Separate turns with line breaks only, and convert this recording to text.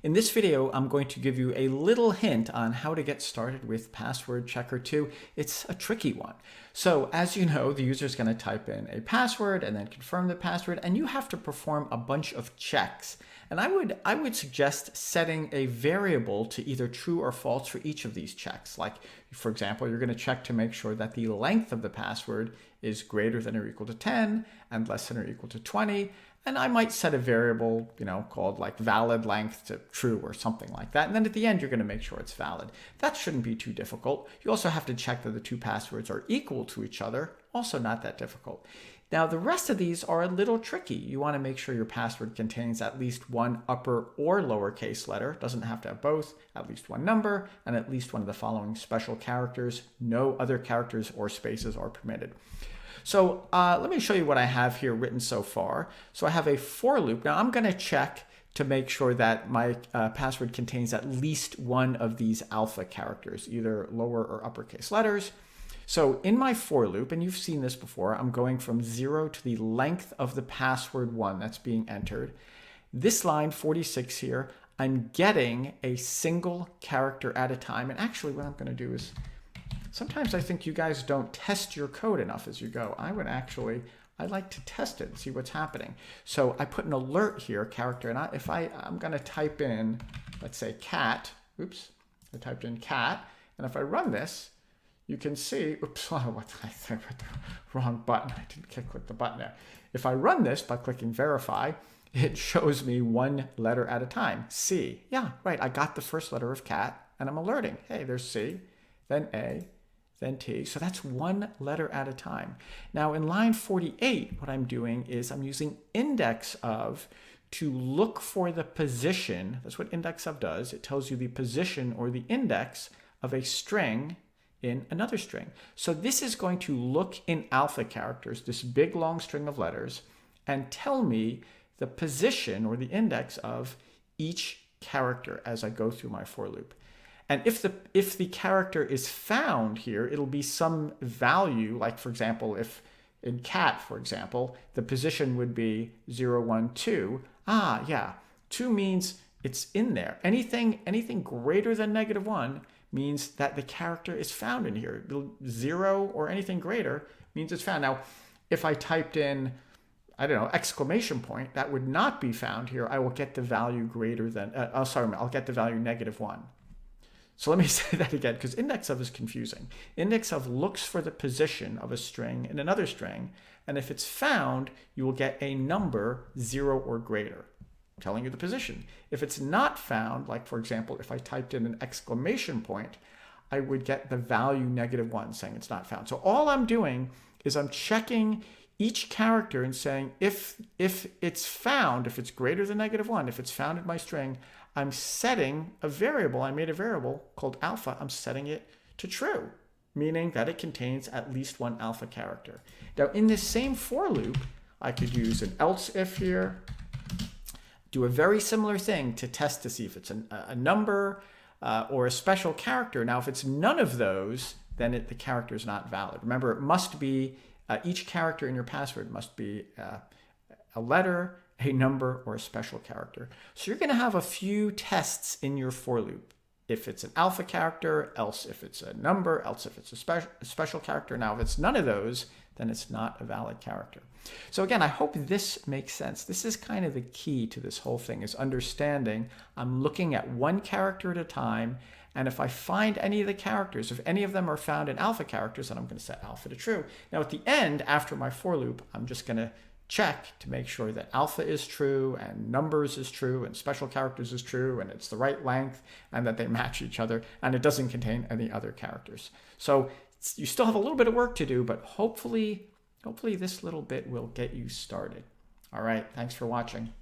In this video, I'm going to give you a little hint on how to get started with Password Checker 2. It's a tricky one. So as you know, the user is going to type in a password and then confirm the password, and you have to perform a bunch of checks. And I would suggest setting a variable to either true or false for each of these checks. Like, for example, you're going to check to make sure that the length of the password is greater than or equal to 10 and less than or equal to 20. And I might set a variable, called like valid length to true or something like that. And then at the end, you're going to make sure it's valid. That shouldn't be too difficult. You also have to check that the two passwords are equal to each other. Also not that difficult. Now, the rest of these are a little tricky. You want to make sure your password contains at least one upper or lowercase letter. It doesn't have to have both, at least one number, and at least one of the following special characters. No other characters or spaces are permitted. So let me show you what I have here written so far. So I have a for loop. Now I'm going to check to make sure that my password contains at least one of these alpha characters, either lower or uppercase letters. So in my for loop, and you've seen this before, I'm going from 0 to the length of the password 1 that's being entered. This line 46 here, I'm getting a single character at a time. And actually what I'm going to do is, sometimes I think you guys don't test your code enough as you go. I like to test it and see what's happening. So I put an alert here, character, and I'm going to type in, let's say cat. Oops, I typed in cat, and if I run this, you can see, oops, I put the wrong button. I didn't click the button there. If I run this by clicking verify, it shows me one letter at a time. C. Yeah, right. I got the first letter of cat, and I'm alerting. Hey, there's C, then A, then T. So that's one letter at a time. Now in line 48, what I'm doing is I'm using index of to look for the position. That's what index of does. It tells you the position or the index of a string in another string. So this is going to look in alpha characters, this big long string of letters, and tell me the position or the index of each character as I go through my for loop. And if the character is found here, it'll be some value, like for example, if in cat, for example, the position would be 0, 1, 2. Ah, yeah, 2 means it's in there. Anything greater than -1 means that the character is found in here. 0 or anything greater means it's found. Now, if I typed in, I don't know, exclamation point, that would not be found here. I will get the value greater than, I'll get the value -1. So let me say that again, because index of is confusing. Index of looks for the position of a string in another string, and if it's found, you will get a number 0 or greater, telling you the position. If it's not found, like for example, if I typed in an exclamation point, I would get the value -1, saying it's not found. So all I'm doing is I'm checking each character and saying if it's found, if it's greater than -1, if it's found in my string, I'm setting a variable. I made a variable called alpha. I'm setting it to true, meaning that it contains at least one alpha character. Now in this same for loop, I could use an else if here, do a very similar thing to test to see if it's a number or a special character. Now if it's none of those, then the character is not valid. Remember, it must be, each character in your password must be a letter, a number, or a special character. So you're going to have a few tests in your for loop. If it's an alpha character, else if it's a number, else if it's a special character. Now, if it's none of those, then it's not a valid character. So again, I hope this makes sense. This is kind of the key to this whole thing, is understanding I'm looking at one character at a time, and if I find any of the characters, if any of them are found in alpha characters, then I'm going to set alpha to true. Now at the end, after my for loop, I'm just going to check to make sure that alpha is true and numbers is true and special characters is true and it's the right length and that they match each other and it doesn't contain any other characters. So you still have a little bit of work to do, but hopefully this little bit will get you started. All right, thanks for watching.